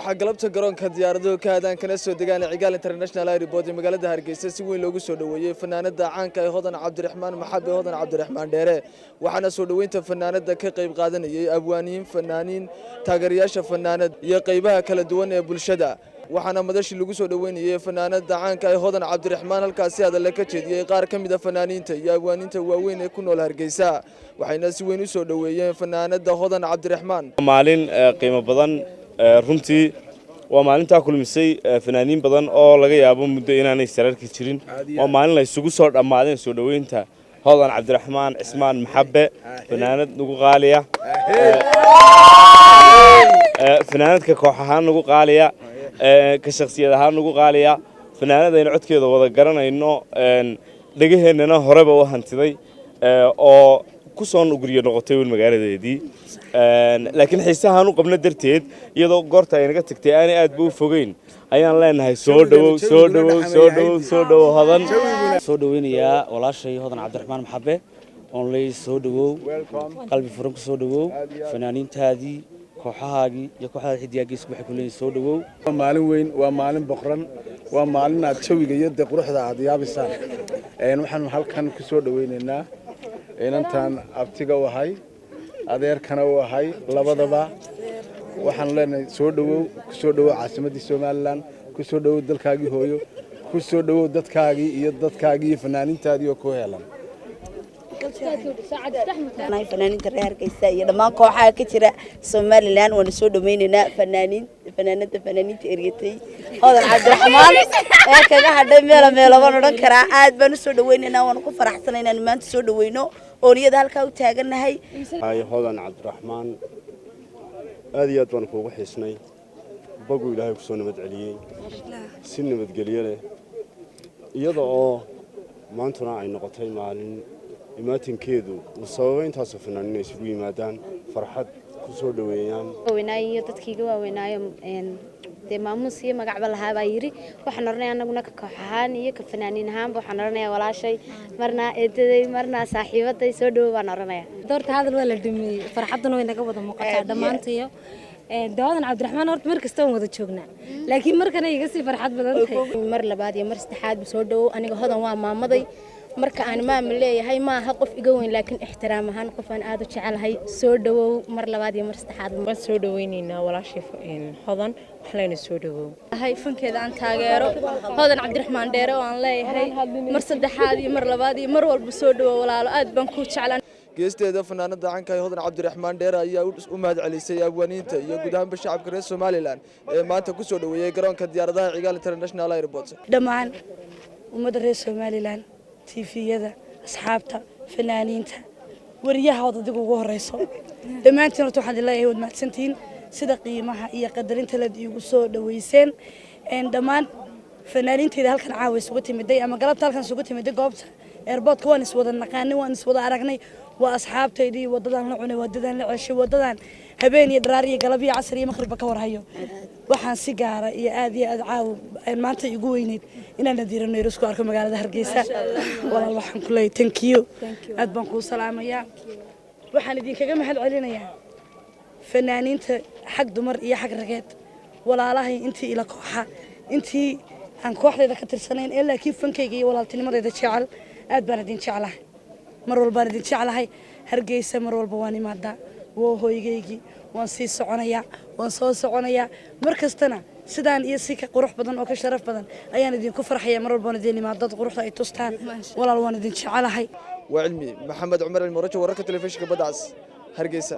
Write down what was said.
waxaa galabta garoonka diyaaradaha ka hadaan kana soo degaan Cigaal International Airport ee magaalada Hargeysa si weyn loogu soo dhaweeyay fanaanada caanka ah Hodan Cabdiraxmaan Maxabe Hodan Cabdiraxmaan Dheere waxaana soo dhaweynta fanaanada ka qayb qaadanayay abwaaniin fanaaniin taageerayaasha fanaanad iyo qaybaha kala duwan ee bulshada waxaana madashi lagu soo dhaweynayay fanaanada caanka ah Hodan Cabdiraxmaan halkaas hadal ka jeediyay qaar ka mid ah fanaaniinta iyo abwaaniinta waaweyn ee ku nool Hargeysa waxayna si weyn u soo dhaweeyeen fanaanada Hodan Cabdiraxmaan maalin qiimo badan runtii waa maalinta kulmisay fanaaniin badan oo laga yaabo muddo inaanay sararki jirin oo maalin la isugu soo dhamaadeen soo dhaweynta Hodan Cabdiraxmaan Cismaan Maxabe fanaanad ugu qaaliya fanaanadka koox ahaan ugu qaaliya ka shakhsiyad ahaan ugu qaaliya fanaanada in codkeeda wada garanayno dhagaheennana horeba u hantiday oo ku soo guriyo noqotay wal magaaladeedii laakiin xiisahan u qabna darteed iyadoo goorta ay naga tagtay aan aad buu fogeyn ayaan leenahay soo dhawow Hodan soo dhaweynaya walaashay Hodan Cabdiraxmaan Maxabe oo lay soo dhawow qalbi furan ku soo dhawow fanaaniintaadii kooxahaagii iyo kooxaha xidiyaagiis waxay ku leeyihiin soo dhawow maalin weyn waa maalin boqran waa maalin aad jawiga iyo quruxda aad yaabisaan waxaan halkan ku soo dhaweynaynaa inantan abtiga wahay adeerkana wahay labadaba waxaan leenahay soo dhawow caasimadii Soomaaliland ku soo dhawow dalkaagii hooyo ku soo dhawow dadkaagii iyo fanaaniintaadii oo ku heelan fanaaniinta reer Hargeysa iyo dhamaan kooxaha ka jira Soomaaliland waan soo dhaweynaynaa fanaaniinta eriyatay Hodan Cabdiraxmaan ee kaga hadhay meel baan oran karaa aad baan u soo dhaweynaynaa waan ku faraxsanaynaa maanta soo dhaweyno oo niyada halka u taaganahay Hodan Cabdiraxmaan aad iyo aad baan kuugu xiisnay bagu Ilaahay ku soo nabad celiyay si nabad geliyo leh iyada oo maantuna ay noqotay maalin imaatinkeedu sababay intaas fanaaniin isugu yimaadaan farxad ku soo dhaweeyaan waaweynaayo dadkiiga waaweynaayo maamuus iyo magacba lahaa baa yiri waxaan oranayaa anaguna ka koox ahaan iyo ka fanaaniin ahaan waxaan oranayaa walaashay marna eedaday marna saaxiibaday soo dhawow baan oranayaa doorta hadal waa la dhimay farxaduna way naga wada muuqataa dhamaantayo Hodan Cabdiraxmaan horta mar kasta waan wada joognaa laakiin markana iga sii farxad badan tahay mar labaad iyo mar saddexaad soo dhawow aniga Hodan waa maamaday marka aan maamul leeyahay ma aha qof iga weyn laakiin ixtiraam ahaan qof aan aad u jecelahay soo dhawow mar labaad iyo mar saddexaad waan soo dhaweynaynaa walaashay Hodan wax leena soo dhawow hay fankeeda aan taageero Hodan Cabdiraxmaan Dheere oo aan leeyahay mar saddexaad iyo mar labaad iyo mar walba soo dhawow walaalo aad baan ku jeclaan geesteeda fanaanada caanka ah Hodan Cabdiraxmaan Dheere ayaa u mahad celisay abwaaniinta iyo guud ahaan shacabka reer Soomaaliland ee maanta ku soo dhaweeyay garoonka diyaaradaha Cigaal International Airport dhamaan ummadda reer Soomaaliland TV-yada asxaabta fanaaniinta wariyaha wadada ugu horeyso dhamaantiin waxaan leeyahay wad mahadsantiin sida qiimaha iyo qadarinta la igu soo dhaweyseen dhamaan fanaaniinteeda halkan caawiso ugu timiday ama galabta halkan ugu timiday goobta airport-ka waan is wada naqaanay waan is wada aragnay waa asxaabteydii wadadan la cunay wadadan la ceshay wadadan habeen iyo dharaar iyo galab iyo casr iyo maqrib ka warhayo waxaan si gaar ah iyo aad caaw maanta igu weyneed inaan nadiirno isku arko magaalada Hargeysa walaal waxaan ku leeyahay thank you aad baan ku salaamayaa waxaan idinkaga mahad celinayaa fanaaniinta xaq dumar iyo xaq rageed walaalahay intii ila kooxa intii aan kooxdeeda ka tirsanayn ee laakiin fankayga iyo walaaltinimadeeda jecel aad baan idin jeclahay mar walba idin jeclahay Hargeysa mar walba waan imaadaa waa hooyigaygi waan sii soconayaa waan soo soconayaa mar kastana sidaan iyo si ka qurux badan oo ka sharaf badan ayaan idinku farxayaa mar walba idin imaado quruxda ay tustaan walaal waan idin jeclahay waa cilmi maxamed cumar ilmo rajo wararka telefishinka badacas Hargeysa